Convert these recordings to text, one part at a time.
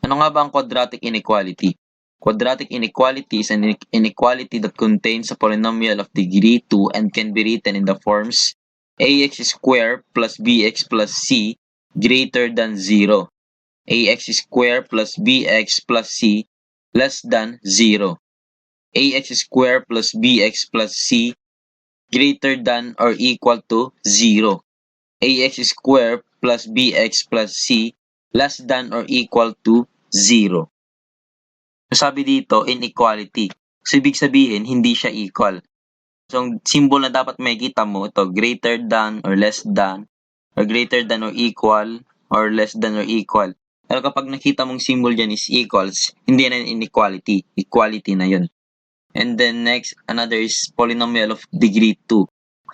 Ano nga ba ang quadratic inequality? Quadratic inequality is an inequality that contains a polynomial of degree 2 and can be written in the forms ax squared plus bx plus c greater than 0. Ax squared plus bx plus c less than 0. Ax squared plus bx plus c greater than or equal to 0. Ax squared plus bx plus c less than or equal to 0. So, sabi dito, inequality. So, ibig sabihin, hindi siya equal. So, ang symbol na dapat makikita mo, ito, greater than or less than, or greater than or equal, or less than or equal. Pero kapag nakita mong symbol dyan is equals, hindi na inequality. Equality na yun. And then next, another is polynomial of degree 2.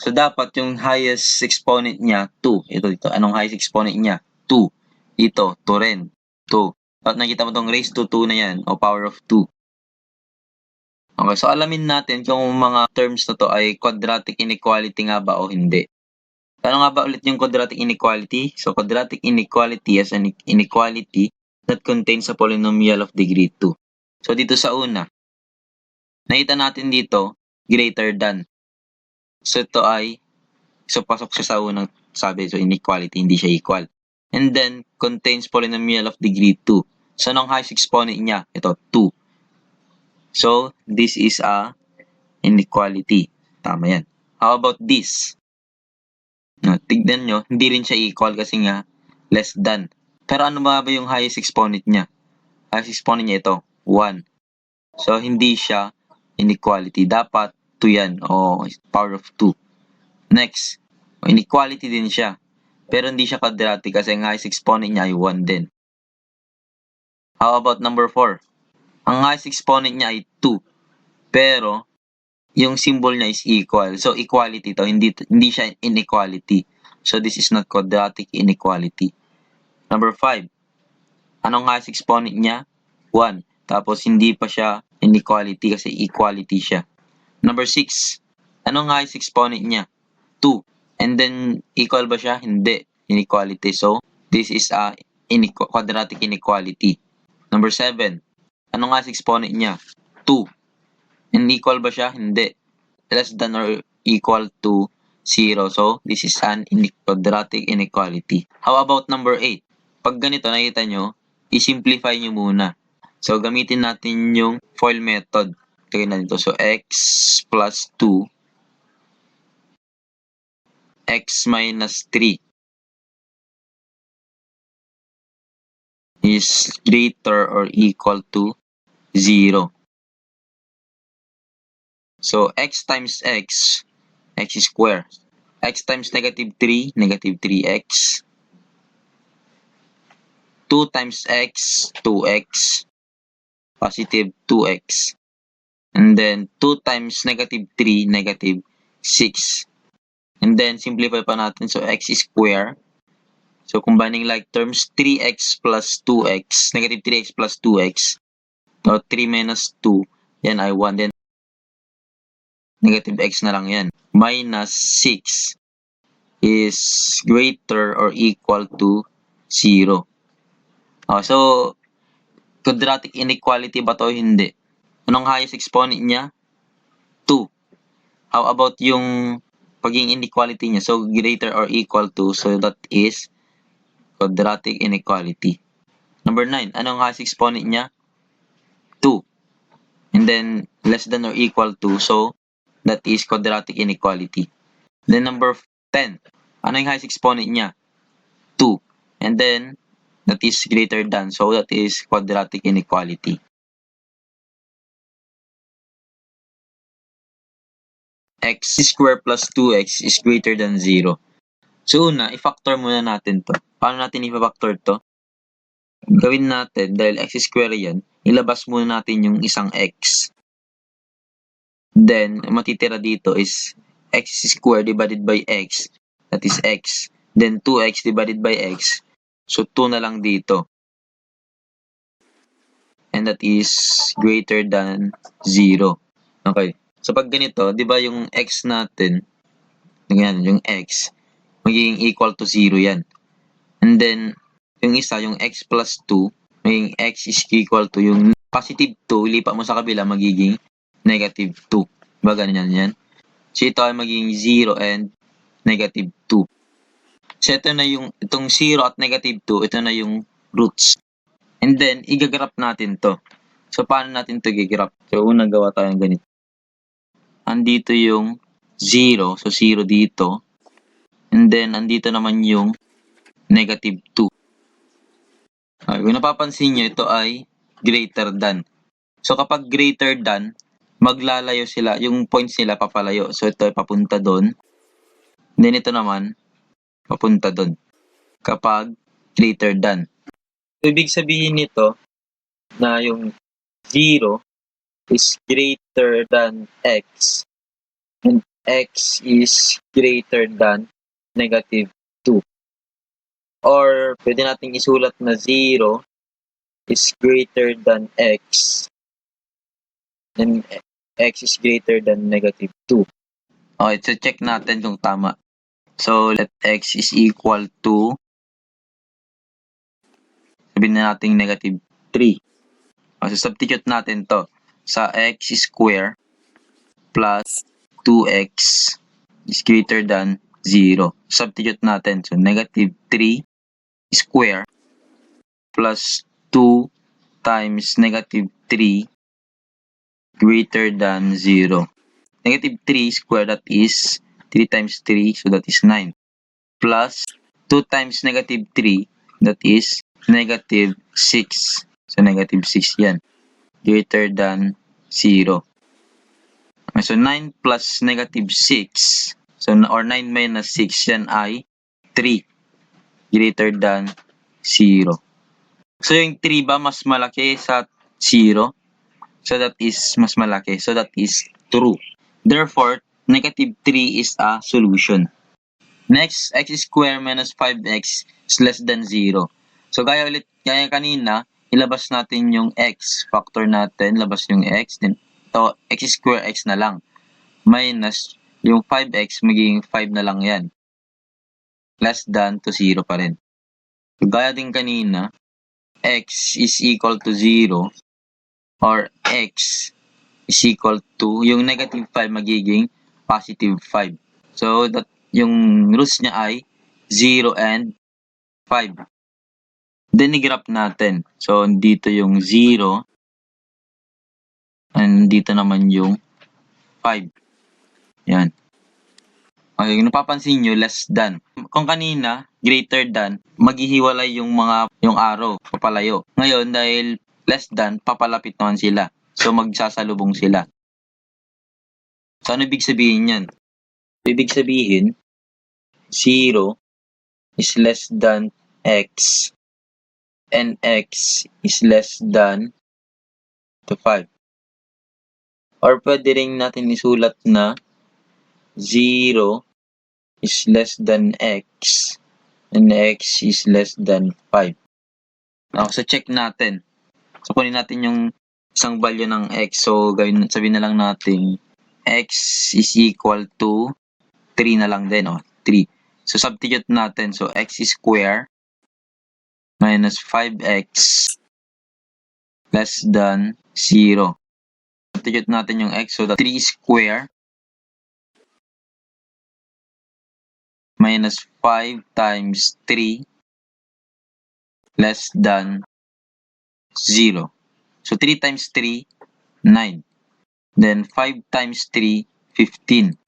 So, dapat yung highest exponent niya, 2. Ito. Anong highest exponent niya? 2. Dito, 2 rin. 2. At nakita mo tong raised to 2 na yan, o power of 2. Okay, so alamin natin kung mga terms na to ay quadratic inequality nga ba o hindi. Ano nga ba ulit yung quadratic inequality? So, quadratic inequality is an inequality that contains a polynomial of degree 2. So, dito sa una, nakita natin dito, greater than. So, ito ay, so pasok siya sa unang sabi, so inequality, hindi siya equal. And then, contains polynomial of degree 2. So, anong highest exponent niya? Ito, 2. So, this is a inequality. Tama yan. How about this? Tignan nyo, hindi rin siya equal kasi nga less than. Pero ano ba yung highest exponent niya? Highest exponent niya ito, 1. So, hindi siya inequality. Dapat 2 yan o power of 2. Next, inequality din siya. Pero hindi siya quadratic kasi ang highest exponent niya ay 1 din. How about number 4? Ang highest exponent niya ay 2. Pero, yung symbol niya is equal. So, equality to. Hindi siya inequality. So, this is not quadratic inequality. Number 5. Anong highest exponent niya? 1. Tapos, hindi pa siya inequality kasi equality siya. Number 6. Anong highest exponent niya? 2. And then, equal ba siya? Hindi. Inequality. So, this is a quadratic inequality. Number 7. Anong highest exponent niya? 2. And equal ba siya? Hindi. Less than or equal to 0. So, this is an quadratic inequality. How about number 8? Pag ganito, nakita nyo, i-simplify nyo muna. So, gamitin natin yung FOIL method. Tignan natin ito. So, x plus 2, x minus 3 is greater or equal to 0. So, x times x squared. X times negative 3, negative 3x. 2 times x, 2x. Positive 2x. And then, 2 times negative 3, negative 6. And then, simplify pa natin. So, x squared. So, combining like terms, 3x plus 2x, negative 3x plus 2x. So, 3 minus 2, yan ay 1. Then, negative x na lang yan. Minus 6 is greater or equal to 0. So, quadratic inequality ba to? Hindi. Anong highest exponent niya? 2. How about yung pagiging inequality niya? So, greater or equal to, so that is quadratic inequality. Number 9. Anong highest exponent niya? 2. And then, less than or equal to, so that is quadratic inequality. Then, number 10. Ano yung highest exponent niya? 2. And then, that is greater than, so that is quadratic inequality. X squared plus 2x is greater than 0. So, una, i-factor muna natin to. Paano natin i-factor to? Gawin natin, dahil x squared yan, ilabas muna natin yung isang x. Then, matitira dito is x squared divided by x. That is x. Then, 2x divided by x. So, 2 na lang dito. And that is greater than 0. Okay. So, pag ganito, di ba yung x natin, yan, yung x, magiging equal to 0 yan. And then, yung isa, yung x plus 2, magiging x is equal to yung positive 2, ilipat mo sa kabila, magiging negative 2. Diba ganyan yan? So ito ay magiging 0 and negative 2. So ito na yung, itong 0 at negative 2, ito na yung roots. And then, igagraph natin to. So paano natin to gigraph? So unang gawa tayo ng ganito. Andito yung 0, so 0 dito. And then, andito naman yung negative 2. Okay, kung napapansin nyo, ito ay greater than. So, kapag greater than, maglalayo sila, yung points nila papalayo. So, ito ay papunta doon. Then, ito naman, papunta doon. Kapag greater than. So, ibig sabihin nito na yung 0 is greater than x and x is greater than negative 2. Or, pwede nating isulat na 0 is greater than x and x is greater than negative 2. Okay, so check natin kung tama. So, let x is equal to, sabihin na natin negative 3. So, substitute natin to sa x square plus 2x is greater than 0. Substitute natin. So, negative 3 square plus 2 times negative 3 greater than 0. Negative 3 square, that is 3 times 3, so that is 9. Plus 2 times negative 3, that is negative 6. So, negative 6 yan. Greater than 0. So, 9 plus negative 6, so, or 9 minus 6, yan ay 3. Greater than 0. So, yung 3 ba mas malaki sa 0? So, that is mas malaki. So, that is true. Therefore, negative 3 is a solution. Next, x squared minus 5x is less than 0. So, gaya kanina, ilabas natin yung x. Factor natin, labas yung x. Then, ito, x squared x na lang. Minus yung 5x, magiging 5 na lang yan. Less than to 0 pa rin. So, gaya din kanina, x is equal to 0 or x is equal to, yung negative 5 magiging positive 5. So, that yung roots niya ay 0 and 5. Then, i-graph natin. So, dito yung 0 and dito naman yung 5. Yan. Okay, kung napapansin nyo, less than. Kung kanina, greater than, maghihiwalay yung arrow, papalayo. Ngayon, dahil less than, papalapit naman sila. So, magsasalubong sila. So, ano ibig sabihin yan? Ibig sabihin, 0 is less than x and x is less than to 5. Or pwede rin natin isulat na 0 is less than x and x is less than 5. Okay, so check natin. So, kunin natin yung isang value ng x. So, sabihin na lang natin x is equal to 3 na lang din. 3. So, substitute natin. So, x square minus 5x less than 0. Substitute natin yung x. So, 3 square minus 5 times 3 less than 0. So, 3 times 3, 9. Then, 5 times 3, 15.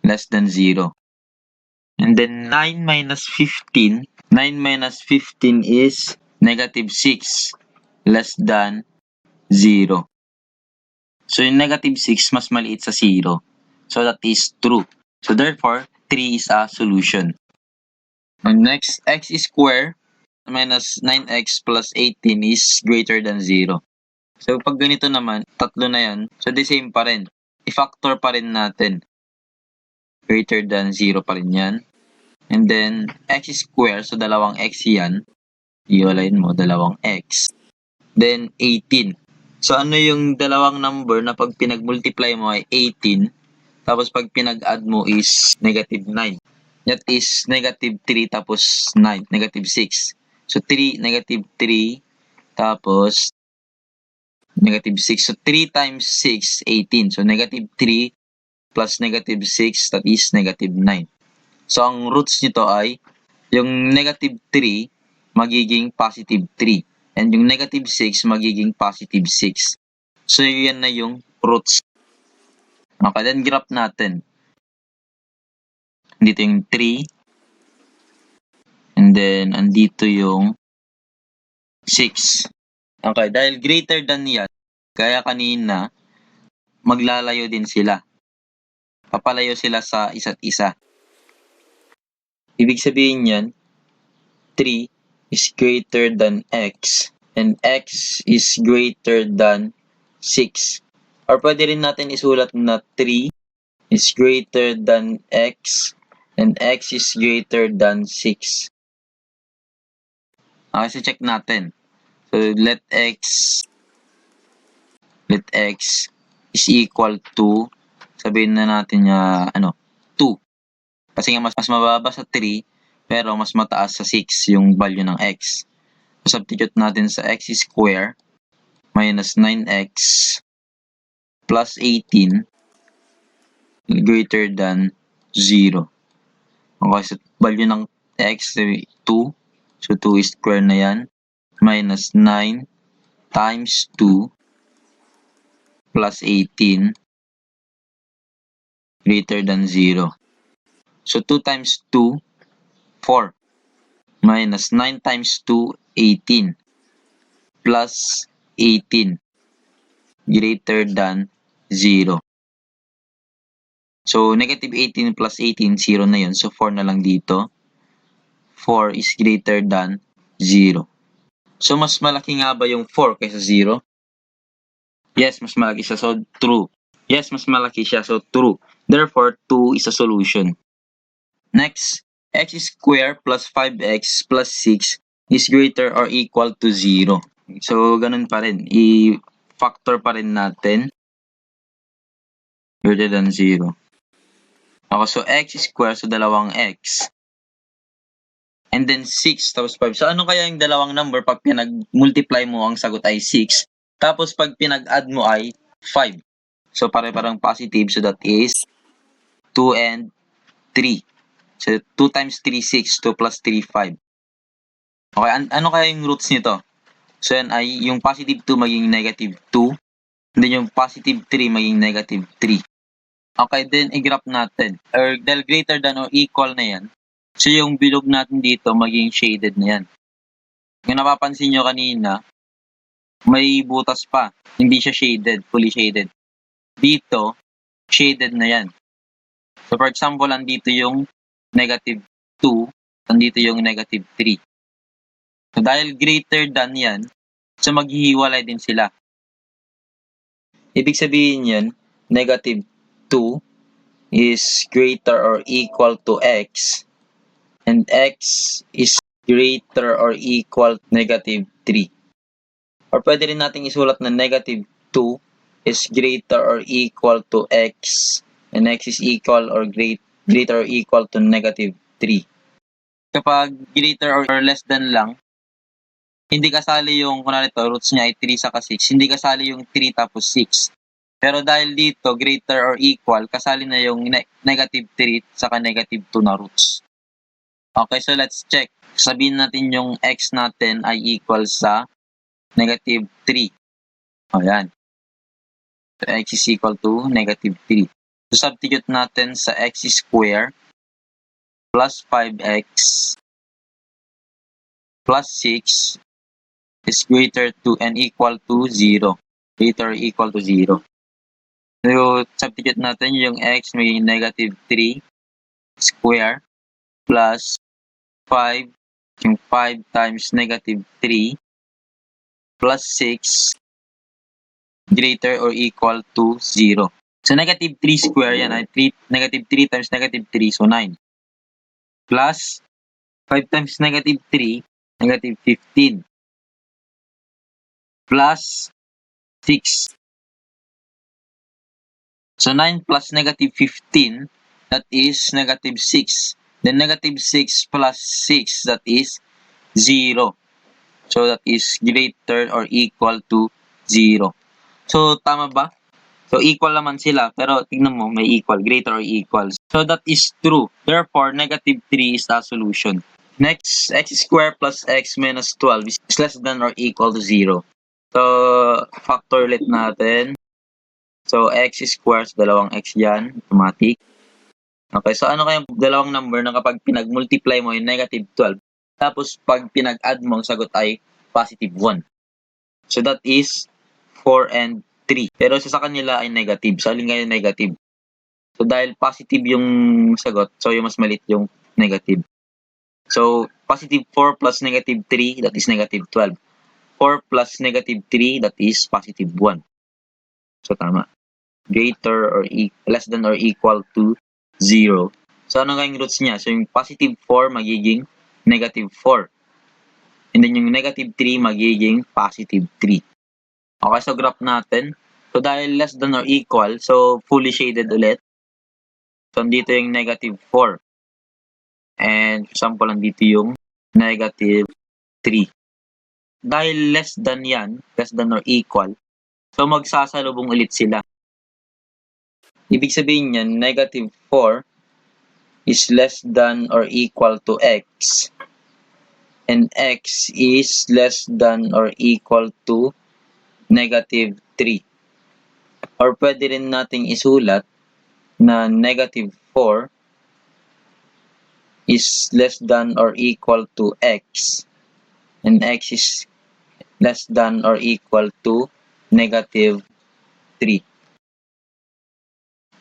Less than 0. And then, 9 minus 15. 9 minus 15 is negative 6. Less than 0. So, yung negative 6, mas maliit sa 0. So, that is true. So, therefore, 3 is a solution. And next, x squared minus 9x plus 18 is greater than 0. So, pag ganito naman, tatlo na yan. So, the same pa rin. I-factor pa rin natin. Greater than 0 pa rin yan. And then, x squared. So, dalawang x yan. Iwalayin mo, dalawang x. Then, 18. So, ano yung dalawang number na pag pinag-multiply mo ay 18. Tapos, pag pinag-add mo is negative 9. That is negative 3 tapos 9. Negative 6. So, 3, negative 3 Tapos, negative 6. So, 3 times 6, 18. So, negative 3 plus negative 6, that is negative 9. So, ang roots nito ay, yung negative 3, magiging positive 3. And yung negative 6, magiging positive 6. So, yan na yung roots. Okay, then graph natin. Dito yung 3. And then, andito yung 6. Okay, dahil greater than yan, kaya kanina, maglalayo din sila. Papalayo sila sa isa't isa. Ibig sabihin yan, 3 is greater than x, and x is greater than 6. Or pwede rin natin isulat na 3 is greater than x, and x is greater than 6. Okay, so check natin. So, let x is equal to, sabihin na natin 2. Kasi nga mas mababa sa 3, pero mas mataas sa 6 yung value ng x. So, substitute natin sa x square minus 9x plus 18 greater than 0. Okay, so value ng x 2. So, 2 square na yan. Minus 9 times 2 plus 18 greater than 0. So, 2 times 2, 4. Minus 9 times 2, 18. Plus 18 greater than 0. So, negative 18 plus 18, 0 na yun. So, 4 na lang dito. 4 is greater than 0. So, mas malaki nga ba yung 4 kaysa 0? Yes, mas malaki siya. So, true. Yes, mas malaki siya. So, true. Therefore, 2 is a solution. Next, x squared plus 5x plus 6 is greater or equal to 0. So, ganun pa rin. I-factor pa rin natin. Greater than 0. Okay, so x squared, so dalawang x. And then 6 tapos 5. So, ano kaya yung dalawang number pag pinag-multiply mo ang sagot ay 6? Tapos, pag pinag-add mo ay 5. So, pare-parang positive. So, that is 2 and 3. So, 2 times 3, 6. 2 plus 3, 5. Okay, ano kaya yung roots nito? So, yan ay yung positive 2 maging negative 2. And then yung positive 3 maging negative 3. Okay, then i-graph natin. Or dahil greater than or equal na yan, so yung bilog natin dito maging shaded na yan. Kung napapansin nyo kanina, may butas pa. Hindi siya shaded, fully shaded. Dito, shaded na yan. So for example, andito yung negative 2, andito yung negative 3. So dahil greater than yan, so maghihiwalay din sila. Ibig sabihin yan, negative 2 is greater or equal to x, and x is greater or equal to negative 3. Or pwede rin natin isulat na negative 2 is greater or equal to x, and x is equal or greater or equal to negative 3. Kapag greater or less than lang, hindi kasali yung, kunwari ito, roots niya ay 3 saka 6, hindi kasali yung 3 tapos 6. Pero dahil dito, greater or equal, kasali na yung negative 3 saka negative 2 na roots. Okay, so let's check. Sabihin natin yung x natin ay equal sa negative 3. O, yan. So, x is equal to negative 3. So, substitute natin sa x square plus 5x plus 6 is greater to and equal to 0. Greater or equal to 0. So, substitute natin yung x maging negative 3 square plus 5, yung 5 times negative 3 plus 6 greater or equal to 0. So, negative 3 square yan ay negative 3 times negative 3, so 9. Plus 5 times negative 3, negative 15. Plus 6. So, 9 plus negative 15, that is negative 6. Then, negative 6 plus 6, that is 0. So that is greater or equal to 0. So tama ba? So equal naman sila, pero tignan mo, may equal, greater or equal. So that is true. Therefore, negative 3 is the solution. Next, x squared plus x minus 12 is less than or equal to 0. So, factor ulit natin. So, x squared, dalawang x dyan, automatic. Okay, so ano kayang dalawang number na kapag pinag-multiply mo yung negative 12, tapos pag pinag-add mo, ang sagot ay positive 1. So that is 4 and 3. Pero sa kanila ay negative. So alin ngayon negative? So dahil positive yung sagot, so yung mas maliit yung negative. So positive 4 plus negative 3, that is negative 12. 4 plus negative 3, that is positive 1. So tama. Greater or less than or equal to 0. So ano nga yung roots niya? So yung positive 4 magiging negative 4. And then yung negative 3 magiging positive 3. Okay, so graph natin. So dahil less than or equal, so fully shaded ulit. So dito yung negative 4. And for example, nandito yung negative 3. Dahil less than yan, less than or equal, so magsasalubong ulit sila. Ibig sabihin yan, negative 4 is less than or equal to x. And x is less than or equal to negative 3. Or pwede rin nating isulat na negative 4 is less than or equal to x. And x is less than or equal to negative 3.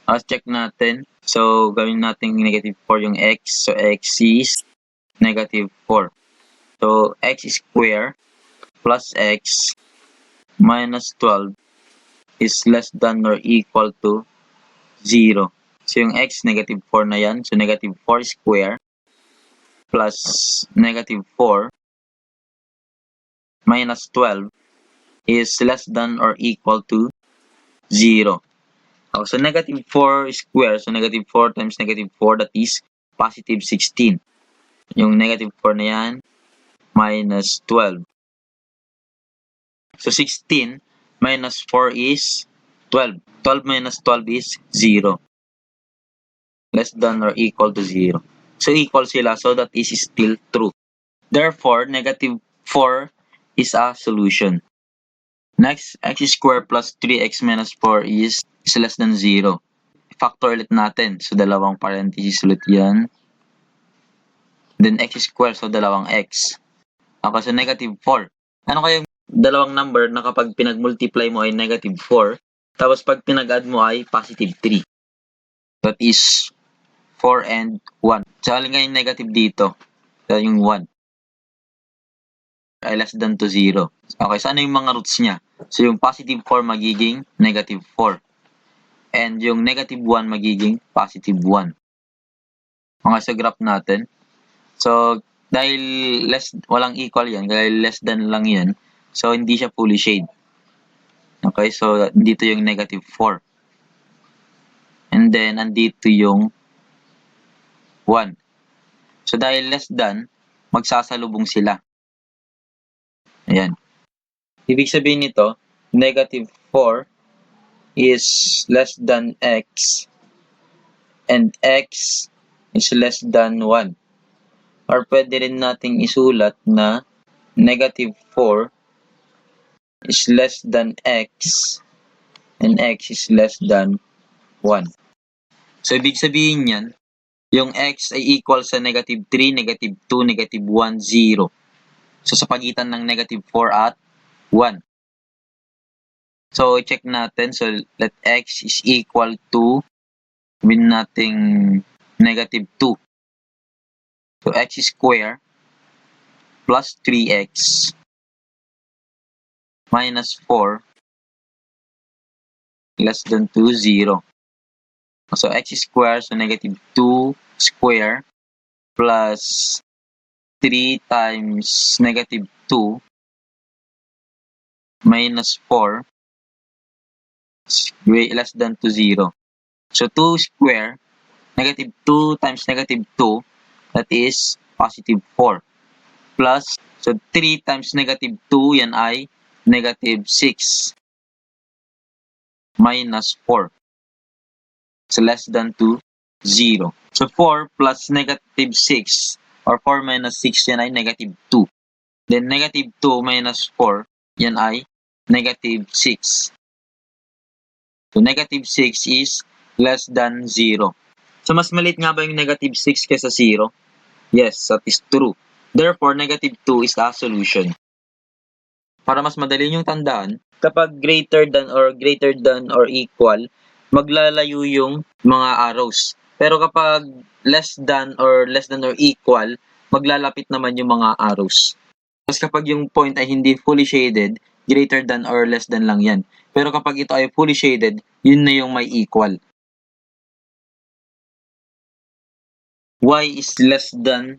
Let's check natin. So, gawin natin negative 4 yung x. So, x is negative 4. So, x squared plus x minus 12 is less than or equal to 0. So, yung x, negative 4 na yan. So, negative 4 squared plus negative 4 minus 12 is less than or equal to 0. Oh, so negative 4 squared, so negative 4 times negative 4, that is positive 16. Yung negative 4 na yan, minus 12. So 16 minus 4 is 12. 12 minus 12 is 0. Less than or equal to 0. So equal sila, so that is still true. Therefore, negative 4 is a solution. Next, x squared plus 3x minus 4 is less than 0. Factor ulit natin. So, dalawang parenthesis ulit yan. Then, x squared. So, dalawang x. Okay, so negative 4. Ano kayong dalawang number na kapag pinag-multiply mo ay negative 4, tapos pag pinag-add mo ay positive 3. That is 4 and 1. So, alin nga yung negative dito? So, yung 1. Ay less than to 0. Okay, so ano yung mga roots niya? So, yung positive 4 magiging negative 4. And yung negative 1 magiging positive 1. Okay, so graph natin. So, dahil walang equal yan, dahil less than lang yan, so hindi siya fully shade. Okay, so dito yung negative 4. And then, andito yung 1. So, dahil less than, magsasalubong sila. Ayan. Ibig sabihin nito, negative 4 is less than x and x is less than 1. Or pwede rin nating isulat na negative 4 is less than x and x is less than 1. So, ibig sabihin yan, yung x ay equal sa negative 3, negative 2, negative 1, 0. So, sa pagitan ng negative 4 at 1. So, i-check natin. So, let x is equal to, sabihin nating negative 2. So, x squared plus 3x minus 4 less than 2, 0. So, x squared, so negative 2 squared plus 3 times negative 2 minus 4 less than to 0. So, 2 square, negative 2 times negative 2, that is positive 4. Plus So, 3 times negative 2, yan ay negative 6 minus 4. So, less than to 0. So, 4 plus negative 6 or 4 minus 6, yan ay negative 2. Then, negative 2 minus 4, yan ay negative 6. So, negative 6 is less than 0. So, mas maliit nga ba yung negative 6 kaysa 0? Yes, that is true. Therefore, negative 2 is the solution. Para mas madali yung tandaan, kapag greater than or equal, maglalayo yung mga arrows. Pero kapag less than or equal, maglalapit naman yung mga arrows. Tapos kapag yung point ay hindi fully shaded, greater than or less than lang yan. Pero kapag ito ay fully shaded, yun na yung may equal. Y is less than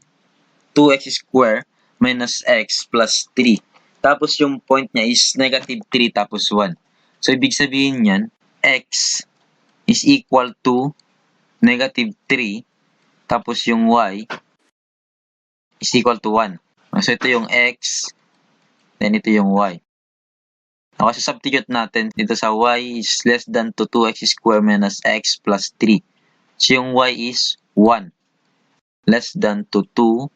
2x squared minus x plus 3. Tapos yung point niya is negative 3 tapos 1. So, ibig sabihin niyan, x is equal to negative 3 tapos yung y is equal to 1. So, ito yung x, then ito yung y. Now, kasi substitute natin dito sa y is less than to 2x squared minus x plus 3. So, yung y is 1. Less than to 2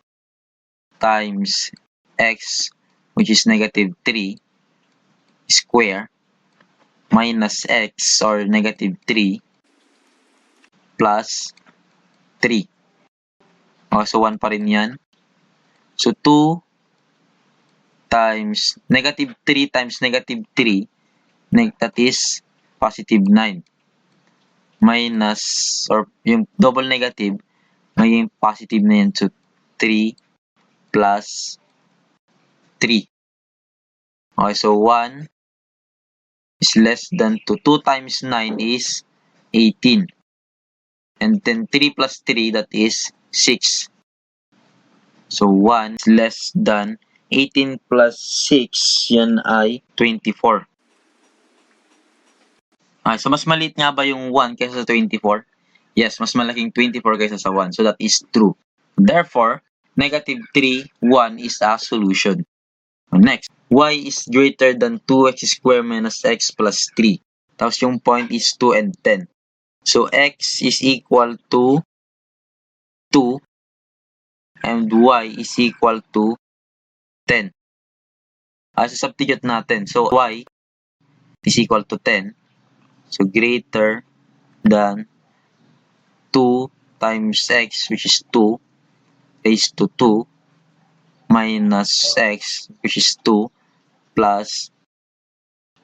times x, which is negative 3 square minus x or negative 3 plus 3. Okay, so 1 pa rin yan. So 2 times negative 3 times negative 3, that is positive 9. Minus, or yung double negative, magiging positive na yan. So 3 plus 3. Okay, so 1 is less than to 2 times 9 is 18. And then 3 plus 3, that is 6. So 1 is less than 18 plus 6, yan ay 24. Okay, so mas maliit nga ba yung 1 kaysa sa 24? Yes, mas malaking 24 kaysa sa 1. So that is true. Therefore, negative 3, 1 is a solution. Next, y is greater than 2x squared minus x plus 3. Tapos yung point is 2 and 10. So x is equal to 2 and y is equal to 10. So substitute natin. So y is equal to 10. So greater than 2 times x, which is 2, raised to 2, minus x, which is 2, plus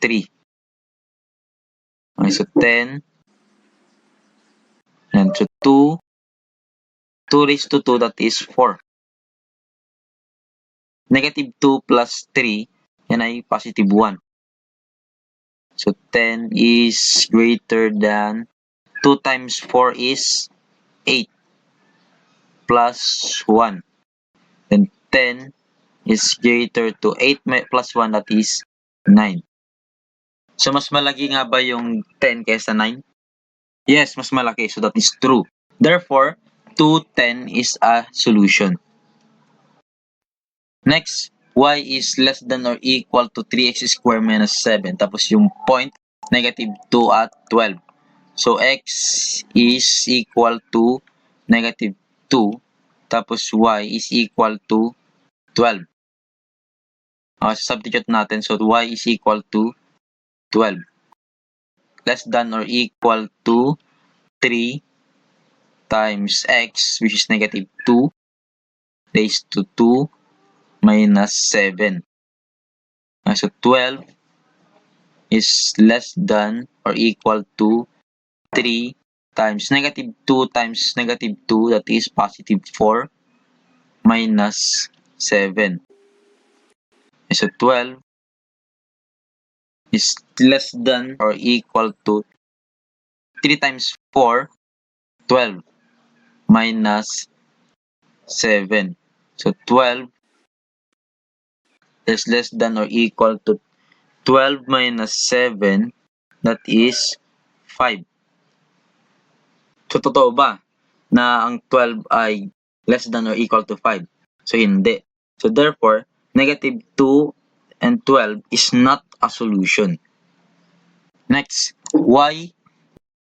3. Okay, so 10, and so 2 raised to 2, that is 4. Negative 2 plus 3, yan ay positive 1. So 10 is greater than 2 times 4 is 8 plus 1. Then 10 is greater to 8 plus 1, that is 9. So, mas malaki nga ba yung 10 kaysa 9? Yes, mas malaki. So, that is true. Therefore, 210 is a solution. Next, y is less than or equal to 3x squared minus 7. Tapos yung point, negative 2 at 12. So, x is equal to negative 2. Tapos y is equal to 12. Substitute natin. So, y is equal to 12. Less than or equal to 3 times x, which is negative 2, raised to 2 minus 7. So 12 is less than or equal to 3 times negative 2 times negative 2, that is positive 4, minus 7. So 12 is less than or equal to 3 times 4, 12, minus 7. So 12 is less than or equal to 12 minus 7, that is 5. So, totoo ba na ang 12 ay less than or equal to 5? So, hindi. So, therefore, negative 2 and 12 is not a solution. Next, y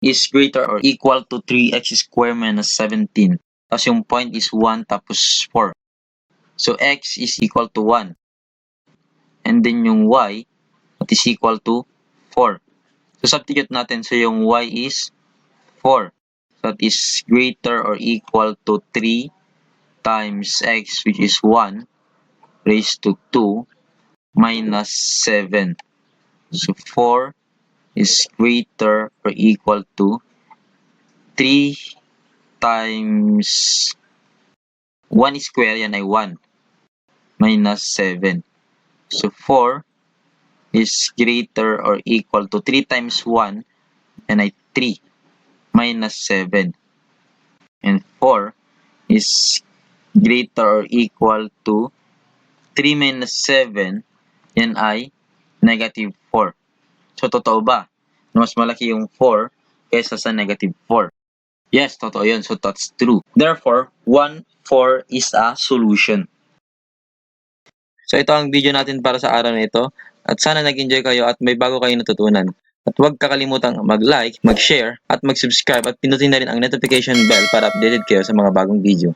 is greater or equal to 3x squared minus 17. Tapos yung point is 1 tapos 4. So, x is equal to 1. And then yung y, that is equal to 4. So, substitute natin. So, yung y is 4. So, that is greater or equal to 3 times x, which is 1, raised to 2, minus 7. So, 4 is greater or equal to 3 times 1 square, yan ay 1, minus 7. So, 4 is greater or equal to 3 times 1, yan ay 3, minus 7. And 4 is greater or equal to 3 minus 7, yan ay negative 4. So, totoo ba na mas malaki yung 4 kaysa sa negative 4? Yes, totoo yun. So, that's true. Therefore, 1, 4 is a solution. So, ito ang video natin para sa araw na ito. At sana nag-enjoy kayo at may bago kayong natutunan. At huwag kakalimutang mag-like, mag-share, at mag-subscribe at pinutin na rin ang notification bell para updated kayo sa mga bagong video.